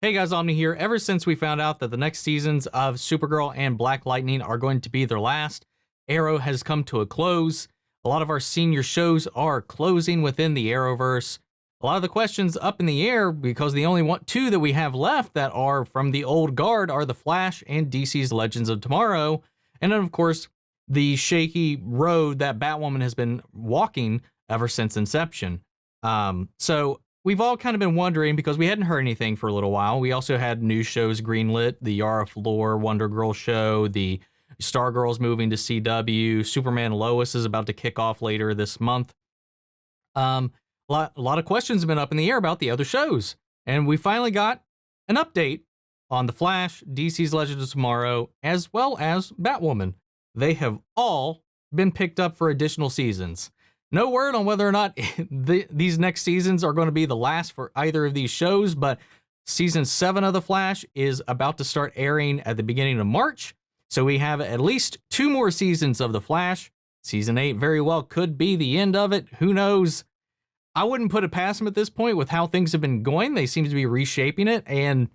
Hey guys, Omni here. Ever since we found out that the next seasons of Supergirl and Black Lightning are going to be their last, Arrow has come to a close. A lot of our senior shows are closing within the Arrowverse. A lot of the questions up in the air because the only two that we have left that are from the old guard are The Flash and DC's Legends of Tomorrow. And then, of course, the shaky road that Batwoman has been walking ever since inception. So we've all kind of been wondering because we hadn't heard anything for a little while. We also had news shows greenlit, the Yara Flor Wonder Girl show, the Stargirl's moving to CW, Superman Lois is about to kick off later this month. A lot of questions have been up in the air about the other shows, and we finally got an update on The Flash, DC's Legends of Tomorrow, as well as Batwoman. They have all been picked up for additional seasons. No word on whether or not these next seasons are going to be the last for either of these shows, but season 7 of The Flash is about to start airing at the beginning of March. So we have at least 2 more seasons of The Flash. Season 8 very well could be the end of it. Who knows? I wouldn't put it past them at this point with how things have been going. They seem to be reshaping it and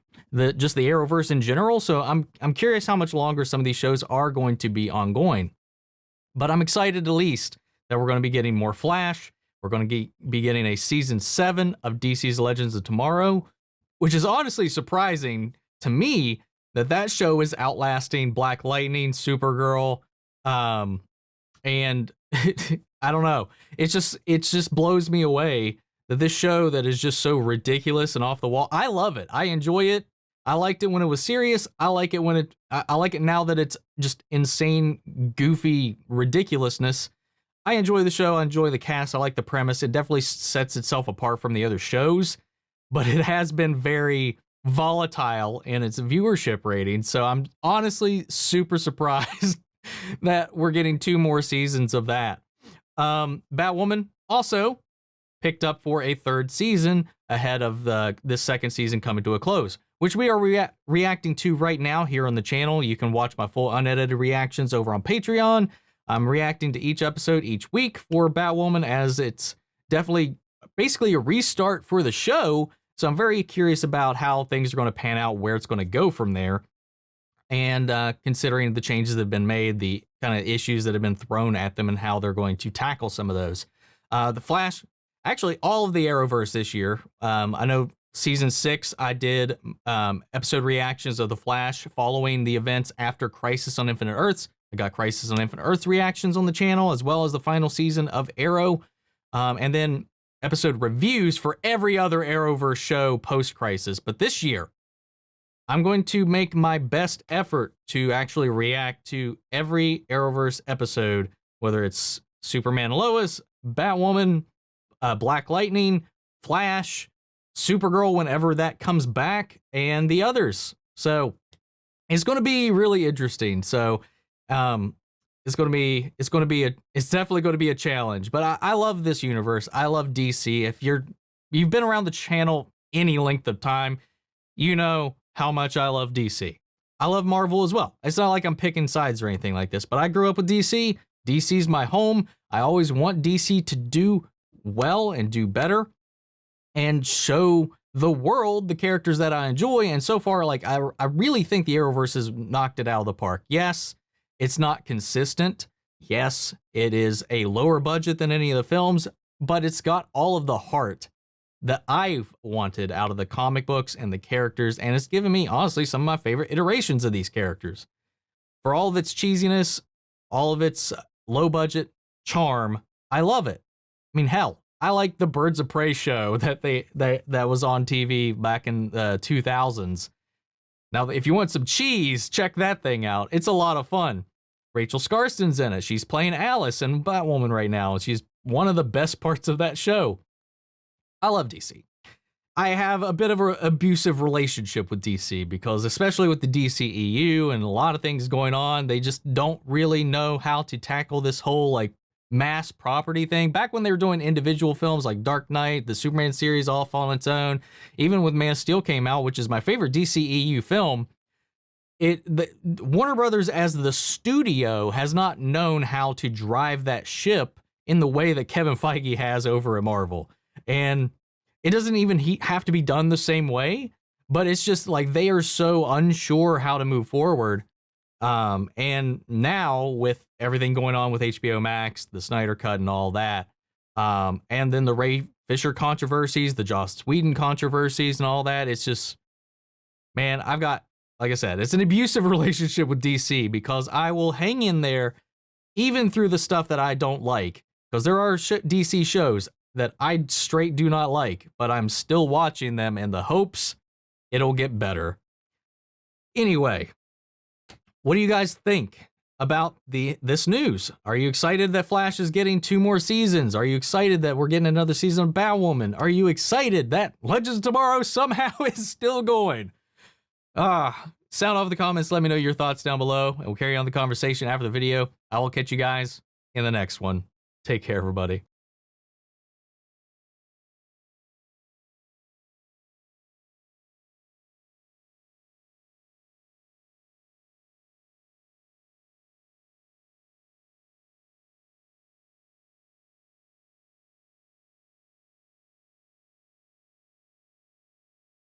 just the Arrowverse in general. So I'm curious how much longer some of these shows are going to be ongoing. But I'm excited at least that we're going to be getting more Flash. We're going to be getting a season 7 of DC's Legends of Tomorrow, which is honestly surprising to me that show is outlasting Black Lightning, Supergirl, and I don't know. It just blows me away that this show that is just so ridiculous and off the wall. I love it. I enjoy it. I liked it when it was serious. I like it now that it's just insane, goofy ridiculousness. I enjoy the show. I enjoy the cast. I like the premise. It definitely sets itself apart from the other shows, but it has been very volatile in its viewership rating. So I'm honestly super surprised that we're getting 2 more seasons of that. Batwoman also picked up for a 3rd season ahead of this 2nd season coming to a close, which we are reacting to right now here on the channel. You can watch my full unedited reactions over on Patreon. I'm reacting to each episode each week for Batwoman, as it's definitely basically a restart for the show. So I'm very curious about how things are going to pan out, where it's going to go from there. And considering the changes that have been made, the kind of issues that have been thrown at them and how they're going to tackle some of those. The Flash, actually all of the Arrowverse this year. I know season 6, I did episode reactions of The Flash following the events after Crisis on Infinite Earths. I got Crisis on Infinite Earths reactions on the channel, as well as the final season of Arrow. And then episode reviews for every other Arrowverse show post-Crisis. But this year, I'm going to make my best effort to actually react to every Arrowverse episode, whether it's Superman Lois, Batwoman, Black Lightning, Flash, Supergirl whenever that comes back, and the others. So it's going to be really interesting. So it's definitely going to be a challenge. But I love this universe. I love DC. If you've been around the channel any length of time, you know how much I love DC. I love Marvel as well. It's not like I'm picking sides or anything like this, but I grew up with DC. DC's my home. I always want DC to do well and do better and show the world the characters that I enjoy. And so far, like I really think the Arrowverse has knocked it out of the park. Yes, it's not consistent. Yes, it is a lower budget than any of the films, but it's got all of the heart that I've wanted out of the comic books and the characters, and it's given me, honestly, some of my favorite iterations of these characters. For all of its cheesiness, all of its low-budget charm, I love it. I mean, hell, I like the Birds of Prey show that was on TV back in the 2000s. Now, if you want some cheese, check that thing out. It's a lot of fun. Rachel Skarsten's in it. She's playing Alice in Batwoman right now. She's one of the best parts of that show. I love DC. I have a bit of an abusive relationship with DC because, especially with the DCEU and a lot of things going on, they just don't really know how to tackle this whole like mass property thing. Back when they were doing individual films like Dark Knight, the Superman series all on its own, even when Man of Steel came out, which is my favorite DCEU film, Warner Brothers as the studio has not known how to drive that ship in the way that Kevin Feige has over at Marvel. And it doesn't even have to be done the same way, But it's just like they are so unsure how to move forward. And now with everything going on with HBO Max, the Snyder Cut, and all that, and then the Ray Fisher controversies, the Joss Whedon controversies, and all that, it's just, man, I've got, like I said, it's an abusive relationship with DC because I will hang in there even through the stuff that I don't like, because there are DC shows that I straight do not like, but I'm still watching them in the hopes it'll get better. Anyway, what do you guys think about this news? Are you excited that Flash is getting 2 more seasons? Are you excited that we're getting another season of Batwoman? Are you excited that Legends of Tomorrow somehow is still going? Sound off in the comments. Let me know your thoughts down below, and we'll carry on the conversation after the video. I will catch you guys in the next one. Take care, everybody.